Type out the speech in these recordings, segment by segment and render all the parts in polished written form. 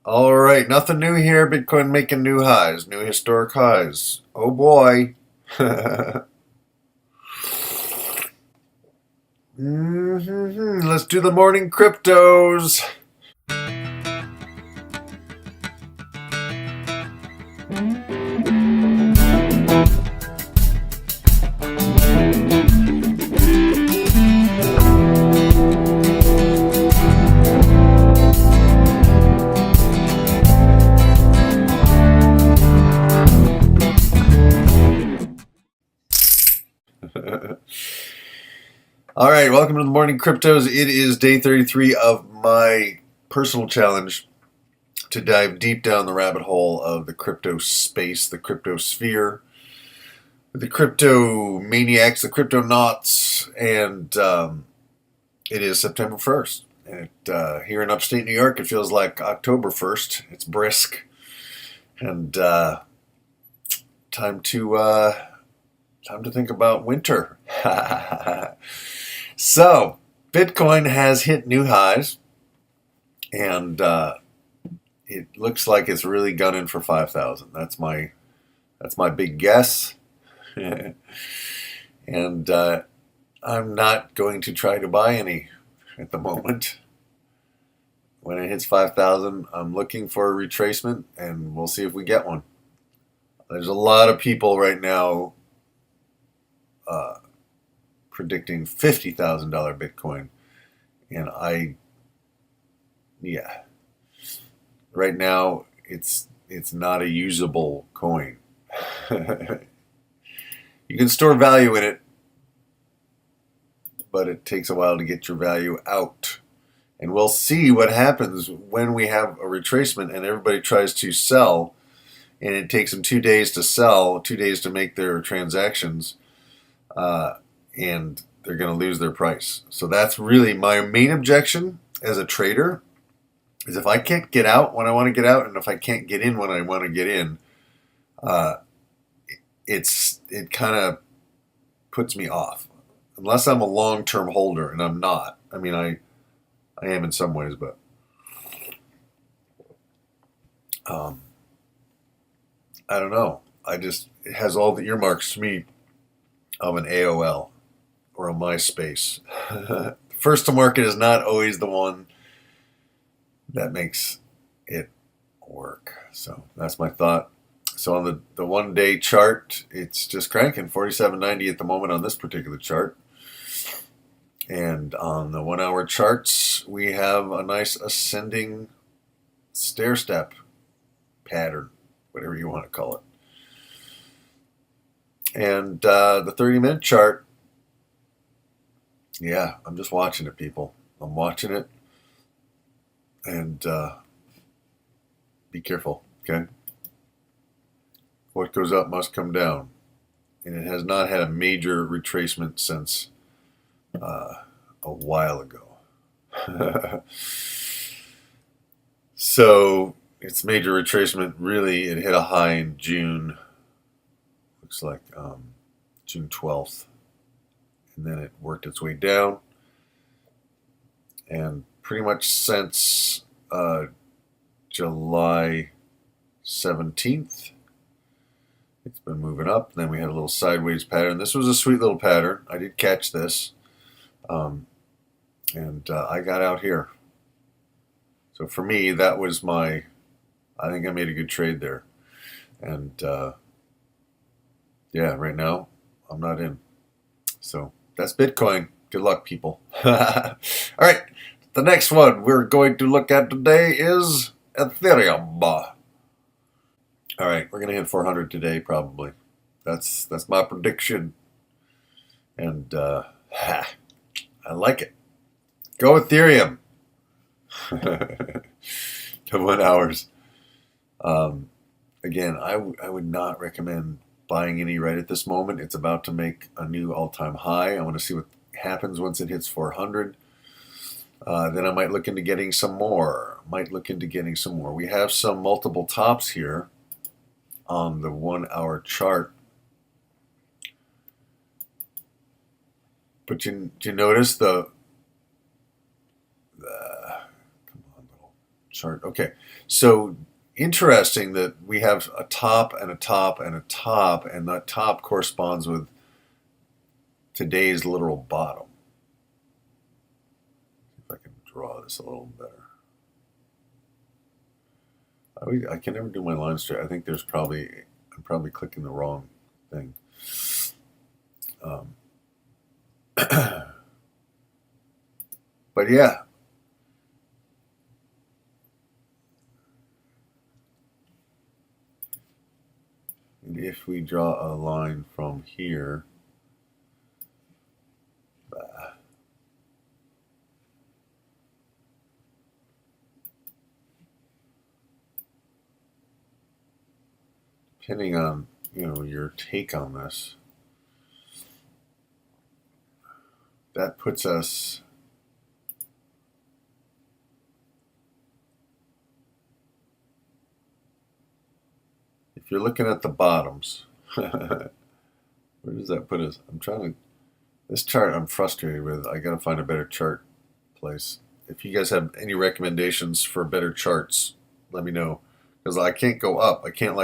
All right, nothing new here. Bitcoin making new highs, new historic highs. Oh boy. Let's do the morning cryptos. All right, welcome to the morning cryptos. It is day 33 of my personal challenge to dive deep down the rabbit hole of the crypto space, the crypto sphere, the crypto maniacs, the crypto knots, and it is September 1st. And here in upstate New York, it feels like October 1st. It's brisk, and time to think about winter. So, Bitcoin has hit new highs, and it looks like it's really gunning for 5,000. That's my big guess, and I'm not going to try to buy any at the moment. When it hits 5,000, I'm looking for a retracement, and we'll see if we get one. There's a lot of people right now predicting $50,000 Bitcoin, and yeah, right now it's not a usable coin. You can store value in it, but it takes a while to get your value out. And we'll see what happens when we have a retracement and everybody tries to sell, and it takes them 2 days to sell, 2 days to make their transactions, and they're going to lose their price. So that's really my main objection as a trader, is if I can't get out when I want to get out, and if I can't get in when I want to get in, it kind of puts me off. Unless I'm a long-term holder, and I'm not. I mean, I am in some ways, but I don't know. It has all the earmarks to me of an AOL or a MySpace. First to market is not always the one that makes it work. So that's my thought. So on the 1 day chart, it's just cranking 47.90 at the moment on this particular chart. And on the 1 hour charts, we have a nice ascending stair step pattern, whatever you want to call it. And the 30-minute chart, yeah, I'm just watching it, people. I'm watching it. And be careful, okay? What goes up must come down. And it has not had a major retracement since a while ago. So its major retracement, really, it hit a high in June. Looks like June 12th. And then it worked its way down. And pretty much since July 17th, it's been moving up. Then we had a little sideways pattern. This was a sweet little pattern. I did catch this. And I got out here. So for me, that was I think I made a good trade there. And yeah, right now, I'm not in. So that's Bitcoin. Good luck, people. All right, the next one we're going to look at today is Ethereum. All right, we're going to hit 400 today, probably. That's my prediction. And I like it. Go Ethereum. The 1 hours. Again, I would not recommend buying any right at this moment. It's about to make a new all-time high. I want to see what happens once it hits 400. Then I might look into getting some more. We have some multiple tops here on the 1 hour chart. But you notice the come on, little chart. Okay, so interesting that we have a top and a top and a top, and that top corresponds with today's literal bottom. If I can draw this a little better. I can never do my line straight. I think I'm probably clicking the wrong thing. But yeah. And if we draw a line from here, depending on, your take on this, that puts us if you're looking at the bottoms, where does that put us? This chart I'm frustrated with. I gotta find a better chart place. If you guys have any recommendations for better charts, let me know. Because I can't go up. I can't,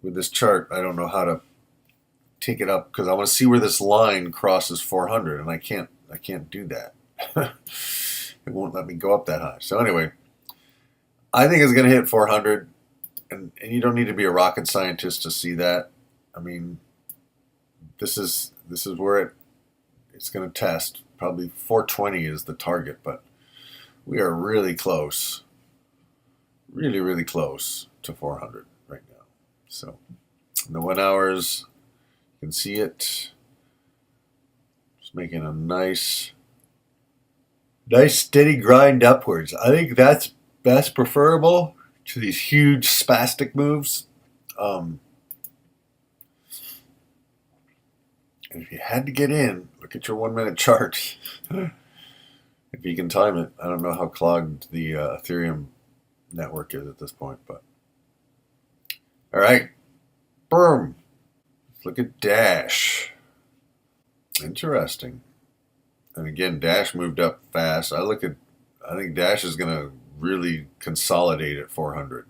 with this chart, I don't know how to take it up because I want to see where this line crosses 400, and I can't do that. It won't let me go up that high. So anyway, I think it's going to hit 400, and you don't need to be a rocket scientist to see that. I mean, this is where it's going to test. Probably 420 is the target, but we are really close, really, really close to 400 right now. So in the 1 hours, you can see it. Just making a nice steady grind upwards. I think that's preferable to these huge spastic moves. And if you had to get in, look at your 1 minute chart. If you can time it. I don't know how clogged the Ethereum network is at this point, but all right, boom. Let's look at Dash. Interesting. And again, Dash moved up fast. I think Dash is going to really consolidate at 400.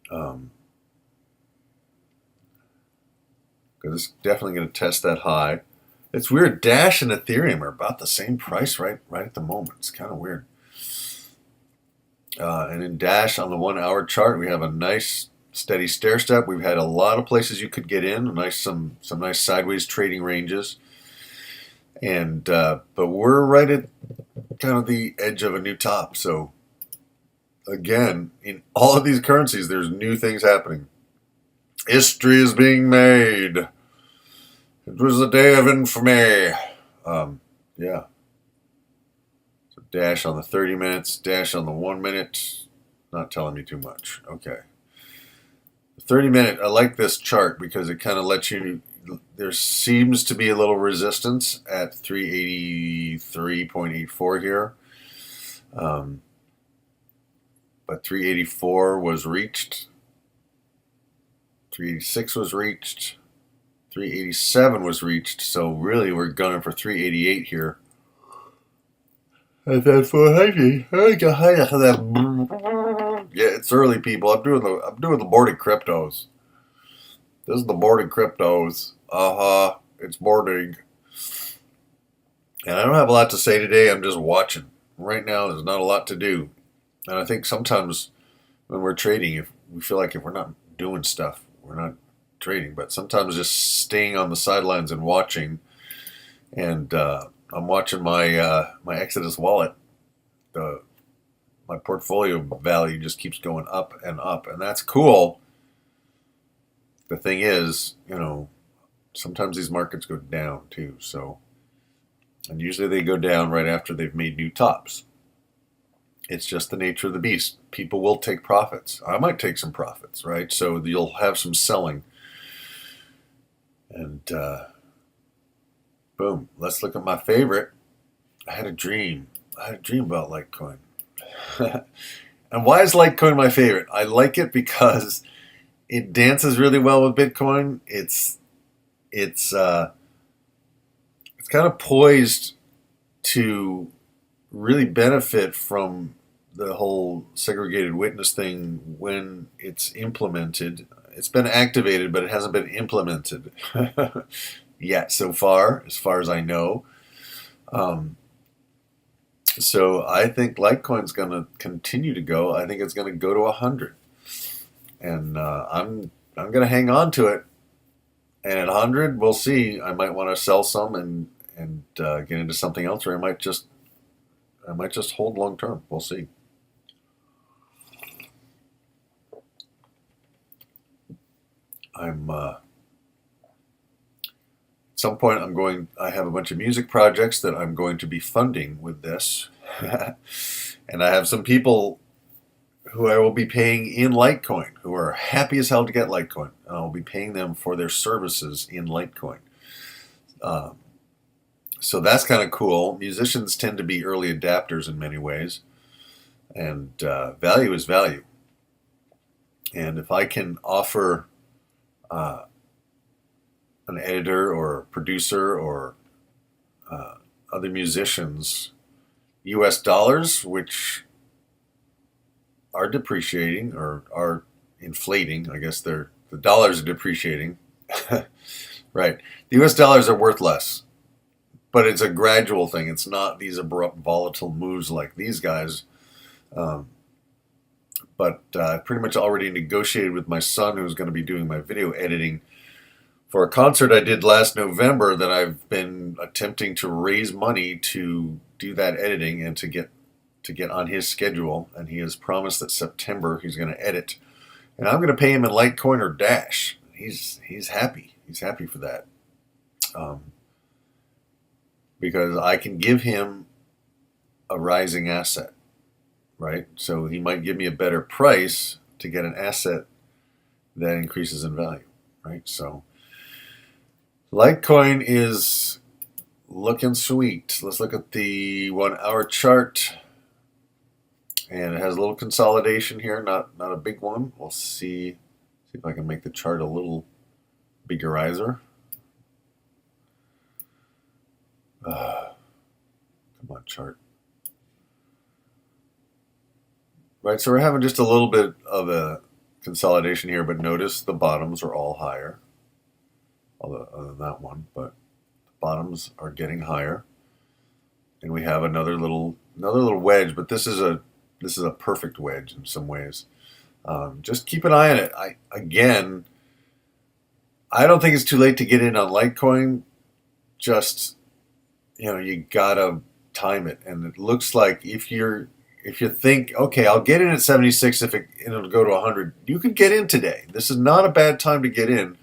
Because it's definitely going to test that high. It's weird. Dash and Ethereum are about the same price right at the moment. It's kind of weird. And in Dash on the 1 hour chart, we have a nice steady stair step. We've had a lot of places you could get in. Some nice sideways trading ranges. And but we're right at kind of the edge of a new top. So again, in all of these currencies, there's new things happening. History is being made. It was a day of infamy. Yeah. So Dash on the 30 minutes, Dash on the 1 minute. Not telling me too much. Okay. The 30 minute, I like this chart because it kind of lets you, there seems to be a little resistance at 383.84 here. But 384 was reached. 386 was reached. 387 was reached. So really we're gunning for 388 here. And then 400. Yeah, it's early, people. I'm doing the boarded cryptos. This is the boarded cryptos. It's boarding. And I don't have a lot to say today. I'm just watching. Right now, there's not a lot to do. And I think sometimes when we're trading, if we feel like if we're not doing stuff, we're not trading. But sometimes just staying on the sidelines and watching. And I'm watching my my Exodus wallet. My portfolio value just keeps going up, and that's cool. The thing is, sometimes these markets go down too. So, and usually they go down right after they've made new tops. It's just the nature of the beast. People will take profits. I might take some profits, right? So you'll have some selling. And boom, let's look at my favorite. I had a dream about Litecoin. And why is Litecoin my favorite? I like it because it dances really well with Bitcoin. It's kind of poised to really benefit from the whole segregated witness thing, when it's implemented, it's been activated, but it hasn't been implemented yet so far as I know. Um, so I think Litecoin's going to continue to go. I think it's going to go to 100, and I'm going to hang on to it. And at 100, we'll see. I might want to sell some and get into something else, or I might just hold long term. We'll see. I'm at some point I have a bunch of music projects that I'm going to be funding with this. And I have some people who I will be paying in Litecoin who are happy as hell to get Litecoin. And I'll be paying them for their services in Litecoin. Um, so that's kind of cool. Musicians tend to be early adapters in many ways, and value is value. And if I can offer uh, an editor or producer or other musicians US dollars, which are depreciating or are inflating, I guess the dollars are depreciating. Right. The US dollars are worth less, but it's a gradual thing. It's not these abrupt volatile moves like these guys. Um, but I pretty much already negotiated with my son, who's going to be doing my video editing for a concert I did last November, that I've been attempting to raise money to do that editing and to get on his schedule. And he has promised that September he's going to edit, and I'm going to pay him in Litecoin or Dash. He's happy. He's happy for that, because I can give him a rising asset, right? So he might give me a better price to get an asset that increases in value, right? So Litecoin is looking sweet. Let's look at the 1 hour chart. And it has a little consolidation here, not a big one. We'll see if I can make the chart a little biggerizer. Come on, chart. Right, so we're having just a little bit of a consolidation here, but notice the bottoms are all higher. Other than that one, but the bottoms are getting higher. And we have another little wedge, but this is a perfect wedge in some ways. Just keep an eye on it. I don't think it's too late to get in on Litecoin. Just, you gotta time it. And it looks like if you think, okay, I'll get in at 76 and it'll go to 100, you could get in today. This is not a bad time to get in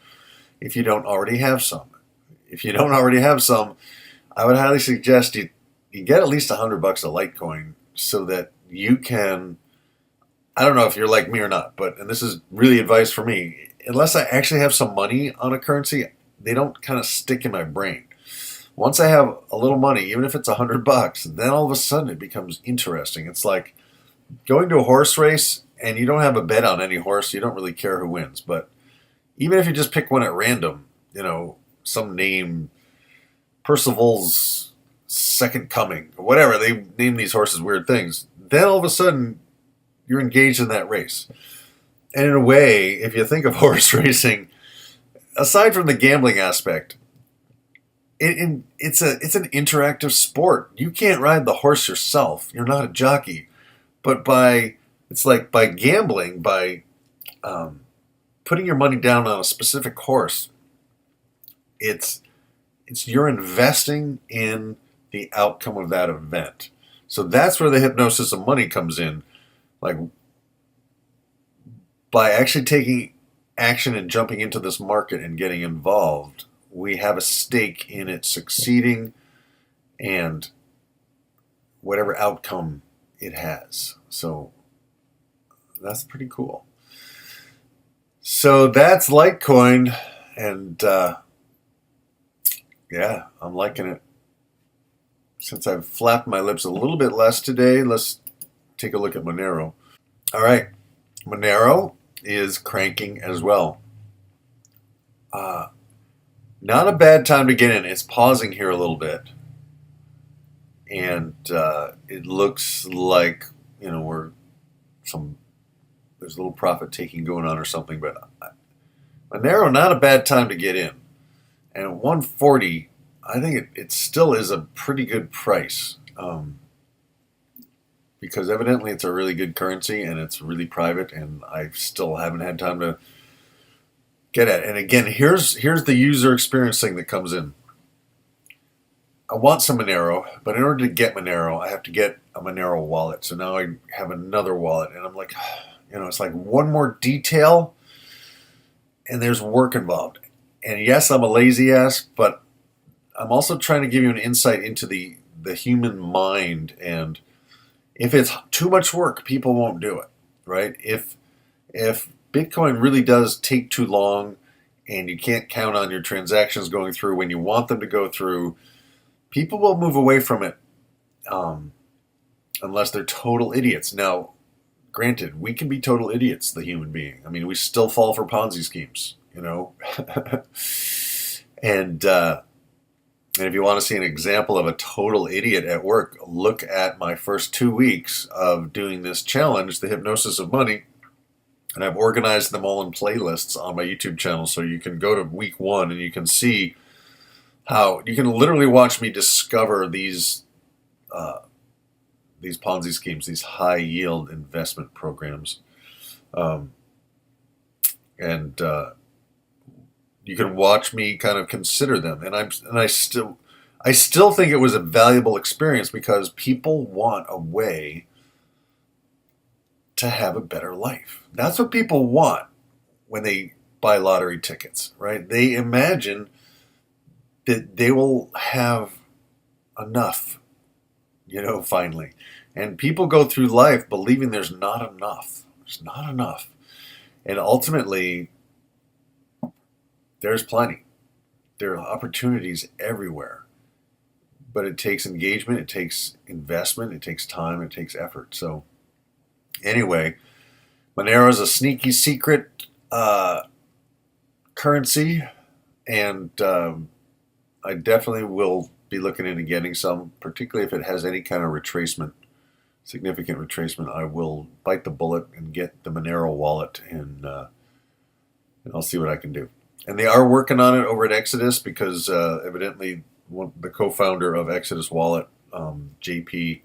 if you don't already have some. If you don't already have some, I would highly suggest you get at least $100 of Litecoin, so that you can, I don't know if you're like me or not, and this is really advice for me, unless I actually have some money on a currency, they don't kind of stick in my brain. Once I have a little money, even if it's $100, then all of a sudden it becomes interesting. It's like going to a horse race and you don't have a bet on any horse, you don't really care who wins. But even if you just pick one at random, some name, Percival's Second Coming, or whatever, they name these horses weird things, then all of a sudden you're engaged in that race. And in a way, if you think of horse racing, aside from the gambling aspect, it's an interactive sport. You can't ride the horse yourself. You're not a jockey. But by gambling, by putting your money down on a specific horse, it's you're investing in the outcome of that event. So that's where the hypnosis of money comes in. Like, by actually taking action and jumping into this market and getting involved, we have a stake in it succeeding and whatever outcome it has. So that's pretty cool. So that's Litecoin, and yeah, I'm liking it. Since I've flapped my lips a little bit less today, let's take a look at Monero. All right, Monero is cranking as well. Not a bad time to get in. It's pausing here a little bit. And it looks like where there's a little profit taking going on or something. But Monero, not a bad time to get in. And at 140, I think it still is a pretty good price. Because evidently it's a really good currency and it's really private, and I still haven't had time to get at it. And again, here's the user experience thing that comes in. I want some Monero, but in order to get Monero, I have to get a Monero wallet. So now I have another wallet, and I'm like, it's like one more detail, and there's work involved. And yes, I'm a lazy ass, but I'm also trying to give you an insight into the human mind. And if it's too much work, people won't do it, right? If Bitcoin really does take too long and you can't count on your transactions going through when you want them to go through, people will move away from it unless they're total idiots. Now, granted, we can be total idiots, the human being. I mean, we still fall for Ponzi schemes, And if you want to see an example of a total idiot at work, look at my first 2 weeks of doing this challenge, the Hypnosis of Money. And I've organized them all in playlists on my YouTube channel. So you can go to week 1 and you can see how you can literally watch me discover these Ponzi schemes, these high yield investment programs. You can watch me kind of consider them, and I still think it was a valuable experience because people want a way to have a better life. That's what people want when they buy lottery tickets, right? They imagine that they will have enough, finally. And people go through life believing there's not enough. There's not enough. And ultimately, there's plenty. There are opportunities everywhere. But it takes engagement, it takes investment, it takes time, it takes effort. So anyway, Monero is a sneaky secret currency, and I definitely will be looking into getting some, particularly if it has any kind of retracement, significant retracement. I will bite the bullet and get the Monero wallet, and I'll see what I can do. And they are working on it over at Exodus because evidently the co-founder of Exodus Wallet, JP,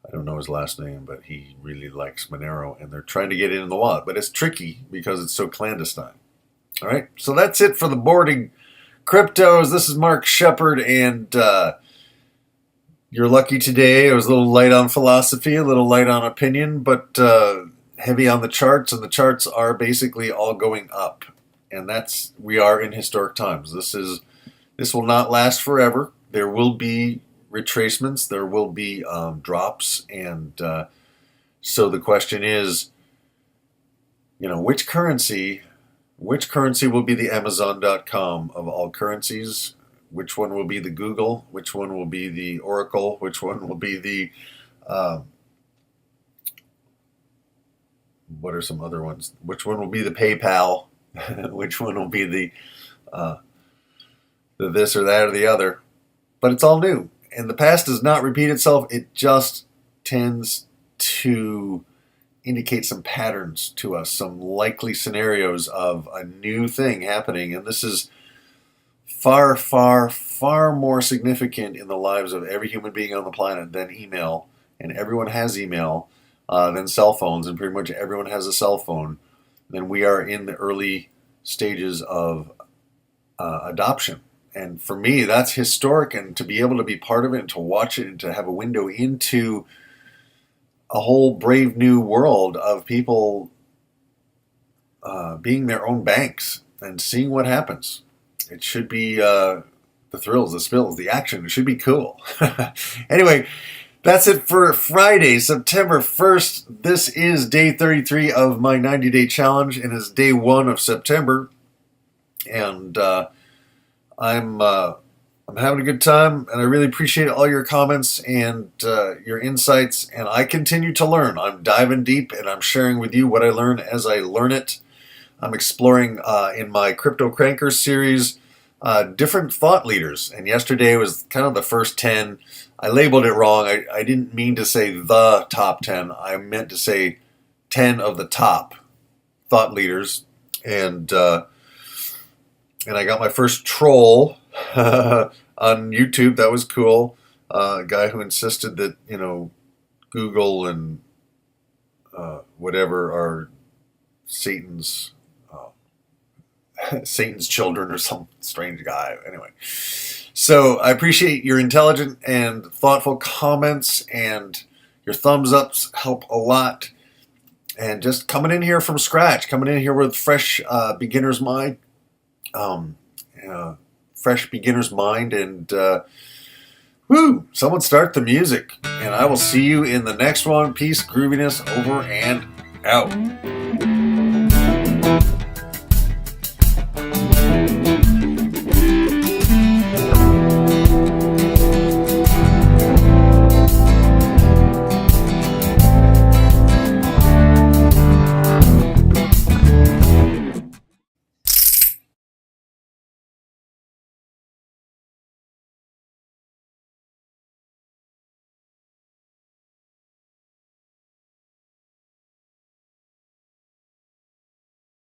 I don't know his last name, but he really likes Monero, and they're trying to get it in the wallet. But it's tricky because it's so clandestine. All right, so that's it for the Boarding Cryptos. This is Mark Shepard, and you're lucky today. I was a little light on philosophy, a little light on opinion, but heavy on the charts, and the charts are basically all going up. And we are in historic times. This will not last forever. There will be retracements. There will be drops. And so the question is, which currency will be the Amazon.com of all currencies? Which one will be the Google? Which one will be the Oracle? Which one will be the what are some other ones? Which one will be the PayPal? Which one will be the this or that or the other? But it's all new. And the past does not repeat itself. It just tends to indicate some patterns to us, some likely scenarios of a new thing happening. And this is far, far, far more significant in the lives of every human being on the planet than email. And everyone has email, than cell phones, and pretty much everyone has a cell phone. Then we are in the early stages of adoption. And for me, that's historic, and to be able to be part of it and to watch it and to have a window into a whole brave new world of people being their own banks and seeing what happens. It should be the thrills, the spills, the action. It should be cool. Anyway, that's it for Friday, September 1st. This is day 33 of my 90-day challenge, and it's day 1 of September. And I'm having a good time, and I really appreciate all your comments and your insights. And I continue to learn. I'm diving deep, and I'm sharing with you what I learn as I learn it. I'm exploring in my Crypto Crankers series different thought leaders. And yesterday was kind of the first 10. I labeled it wrong. I didn't mean to say the top 10. I meant to say 10 of the top thought leaders. And I got my first troll on YouTube. That was cool. A guy who insisted that, Google and whatever are Satan's children or some strange guy. Anyway, so I appreciate your intelligent and thoughtful comments, and your thumbs ups help a lot. And just coming in here from scratch, coming in here with fresh beginner's mind, and someone start the music. And I will see you in the next one. Peace, grooviness, over and out.